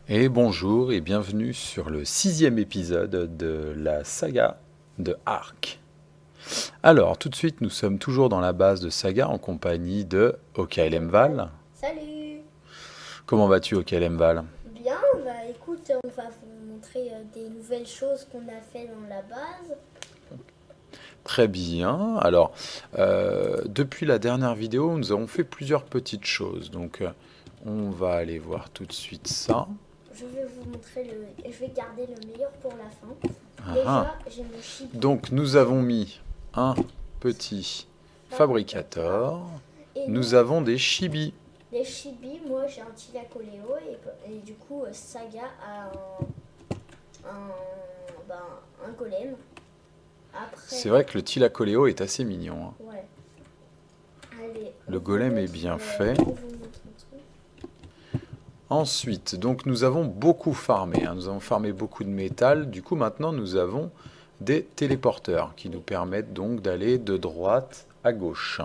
Et bonjour et bienvenue sur le 6e épisode de la saga de Ark. Alors, tout de suite, nous sommes toujours dans la base de saga en compagnie de OKLM Val. Val. Salut! Comment vas-tu, OKLM Val? Bien, bah écoute, on va vous montrer des nouvelles choses qu'on a fait dans la base. Très bien. Alors, depuis la dernière vidéo, nous avons fait plusieurs petites choses. Donc, on va aller voir tout de suite ça. Je vais vous montrer Je vais garder le meilleur pour la fin. Ah, ah. Déjà, j'ai mon chibi. Donc, nous avons mis un petit fabricateur. Et Nous avons des chibis. les chibis, moi j'ai un Tilacoleo et du coup, Saga a un golem. Après, C'est vrai que le Tilacoleo est assez mignon, hein. ouais. Allez, Le golem est bien fait. on vous montre un truc. Ensuite, donc nous avons beaucoup farmé, hein. Nous avons farmé beaucoup de métal. Du coup, maintenant, nous avons des téléporteurs qui nous permettent donc d'aller de droite à gauche,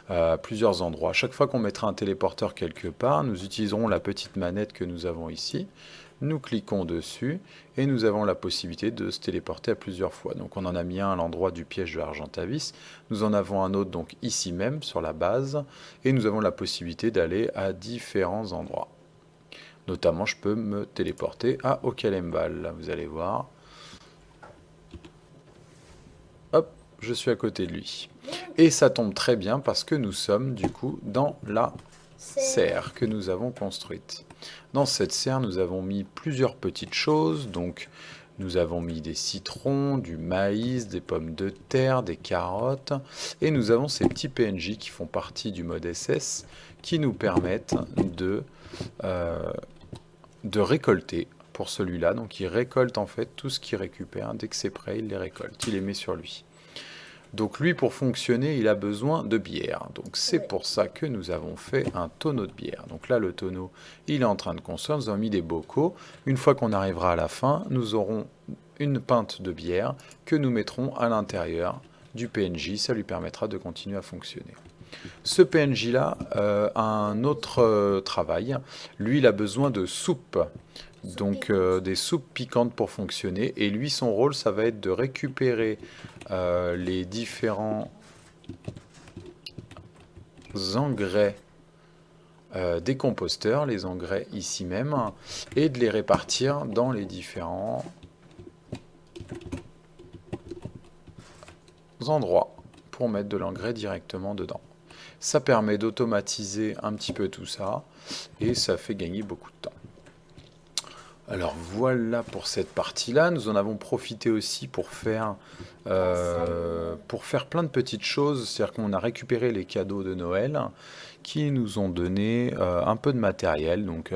à plusieurs endroits. Chaque fois qu'on mettra un téléporteur quelque part, nous utiliserons la petite manette que nous avons ici. Nous cliquons dessus et nous avons la possibilité de se téléporter à plusieurs fois. Donc on en a mis un à l'endroit du piège de Argentavis. Nous en avons un autre donc ici même sur la base et nous avons la possibilité d'aller à différents endroits. Notamment, je peux me téléporter à Okalembal. Là, vous allez voir. Hop, je suis à côté de lui. Et ça tombe très bien parce que nous sommes du coup dans la serre que nous avons construite. Dans cette serre, nous avons mis plusieurs petites choses. Donc, nous avons mis des citrons, du maïs, des pommes de terre, des carottes. Et nous avons ces petits PNJ qui font partie du mode SS qui nous permettent euh, de récolter pour celui-là. Donc il récolte en fait tout ce qu'il récupère. Dès que c'est prêt, il les récolte. Il les met sur lui. Donc lui, pour fonctionner, il a besoin de bière. Donc c'est pour ça que nous avons fait un tonneau de bière. Donc là, le tonneau, il est en train de construire. Nous avons mis des bocaux. Une fois qu'on arrivera à la fin, nous aurons une pinte de bière que nous mettrons à l'intérieur du PNJ. Ça lui permettra de continuer à fonctionner. Ce PNJ-là a un autre travail. Lui, il a besoin de soupe. Donc des soupes piquantes pour fonctionner. Et lui, son rôle, ça va être de récupérer les différents engrais des composteurs, les engrais ici même, et de les répartir dans les différents endroits pour mettre de l'engrais directement dedans. Ça permet d'automatiser un petit peu tout ça et ça fait gagner beaucoup de temps. Alors voilà pour cette partie-là. Nous en avons profité aussi pour faire plein de petites choses. C'est-à-dire qu'on a récupéré les cadeaux de Noël qui nous ont donné un peu de matériel. Donc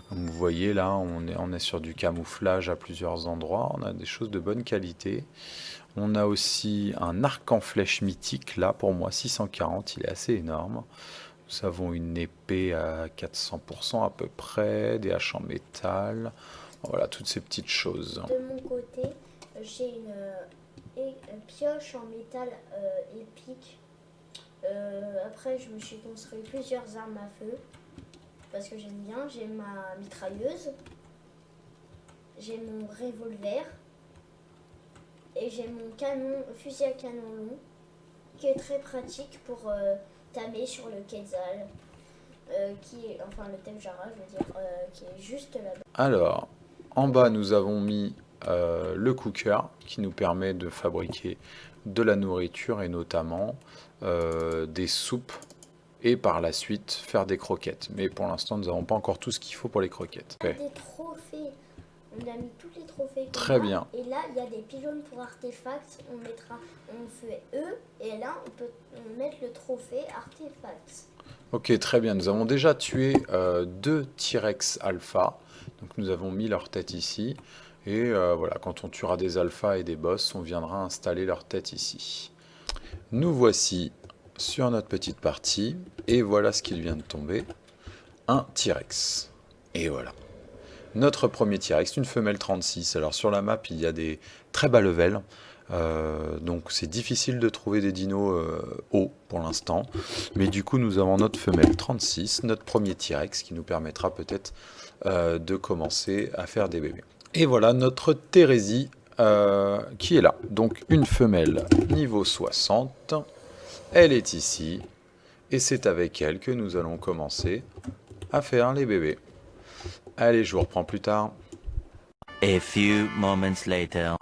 comme vous voyez là, on est sur du camouflage à plusieurs endroits. On a des choses de bonne qualité. On a aussi un arc en flèche mythique, là pour moi 640, il est assez énorme. Nous avons une épée à 400% à peu près, des haches en métal, voilà toutes ces petites choses. De mon côté, j'ai une pioche en métal épique. Après, je me suis construit plusieurs armes à feu parce que j'aime bien. J'ai ma mitrailleuse, j'ai mon revolver. Et j'ai mon fusil à canon long, qui est très pratique pour tamer sur le Quetzal, enfin le Temjara, je veux dire, qui est juste là-bas. Alors, en bas, nous avons mis le cooker, qui nous permet de fabriquer de la nourriture et notamment des soupes, et par la suite faire des croquettes. Mais pour l'instant, nous n'avons pas encore tout ce qu'il faut pour les croquettes. Okay. Des trophées. On a mis tous les trophées. Très bien. Et là, il y a des pylônes pour artefacts. On fait E. Et là, on peut mettre le trophée artefacts. Ok, très bien. Nous avons déjà tué 2 T-Rex alpha. Donc nous avons mis leur tête ici. Et voilà, quand on tuera des alphas et des boss, on viendra installer leur tête ici. Nous voici sur notre petite partie. Et voilà ce qu'il vient de tomber. Un T-Rex. Et voilà. Notre premier T-Rex, une femelle 36. Alors sur la map, il y a des très bas levels. Donc c'est difficile de trouver des dinos hauts pour l'instant. Mais du coup, nous avons notre femelle 36, notre premier T-Rex, qui nous permettra peut-être de commencer à faire des bébés. Et voilà notre Thérésie qui est là. Donc une femelle niveau 60. Elle est ici. Et c'est avec elle que nous allons commencer à faire les bébés. Allez, je vous reprends plus tard. A few moments later.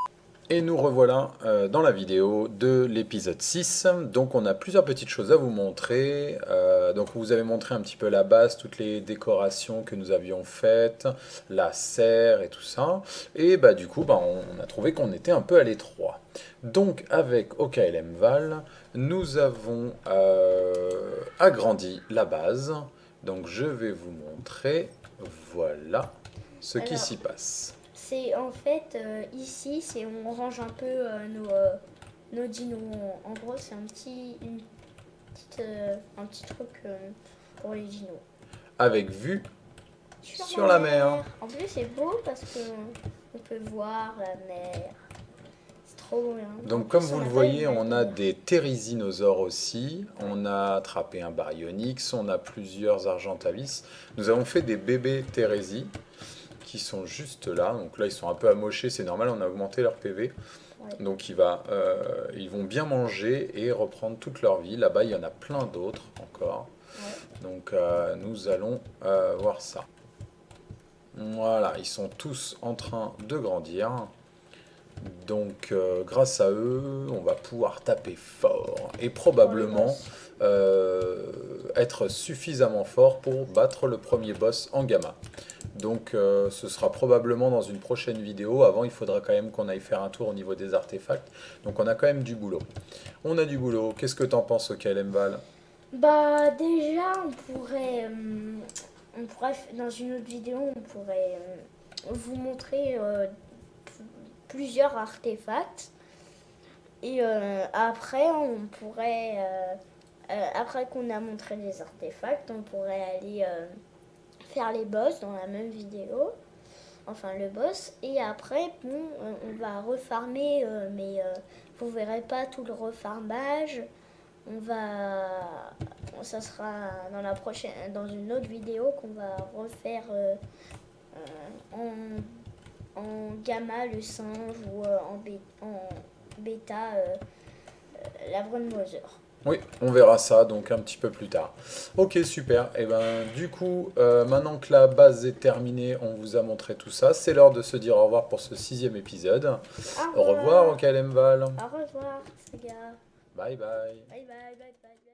Et nous revoilà dans la vidéo de l'épisode 6. Donc on a plusieurs petites choses à vous montrer. Donc on vous avait montré un petit peu la base, toutes les décorations que nous avions faites, la serre et tout ça. Et bah du coup on a trouvé qu'on était un peu à l'étroit. Donc avec OKLM Val, nous avons agrandi la base. Donc je vais vous montrer, voilà ce qui s'y passe. C'est en fait ici, on range un peu nos dinos. En gros, c'est un petit truc pour les dinos. Avec vue sur la mer. En plus, c'est beau parce que on peut voir la mer. C'est trop bien. Donc comme vous le voyez, on a des thérésinosaures aussi. On a attrapé un baryonyx, on a plusieurs argentavis. Nous avons fait des bébés thérésies qui sont juste là. Donc là, ils sont un peu amochés, c'est normal, on a augmenté leur PV. Ouais. Donc ils vont bien manger et reprendre toute leur vie. Là-bas, il y en a plein d'autres encore. Ouais. Donc nous allons voir ça. Voilà, ils sont tous en train de grandir. Donc grâce à eux, on va pouvoir taper fort et probablement être suffisamment fort pour battre le premier boss en gamma. Donc ce sera probablement dans une prochaine vidéo. Avant, il faudra quand même qu'on aille faire un tour au niveau des artefacts. Donc on a quand même du boulot. On a du boulot. Qu'est-ce que t'en penses, OKLM Val? Bah déjà, on pourrait dans une autre vidéo, on pourrait vous montrer plusieurs artefacts. Et après, on pourrait, après qu'on a montré les artefacts, on pourrait aller faire les boss dans la même vidéo, enfin le boss, et après bon, on va refarmer, mais vous verrez pas tout le refarmage. Ça sera dans une autre vidéo qu'on va refaire en gamma le singe ou en bêta la Braun Mother. Oui, on verra ça donc un petit peu plus tard. Ok, super. Et ben du coup, maintenant que la base est terminée, on vous a montré tout ça. C'est l'heure de se dire au revoir pour ce 6e épisode. Au revoir, OKLM Val. Au revoir, les gars. Bye bye. Bye bye, bye bye.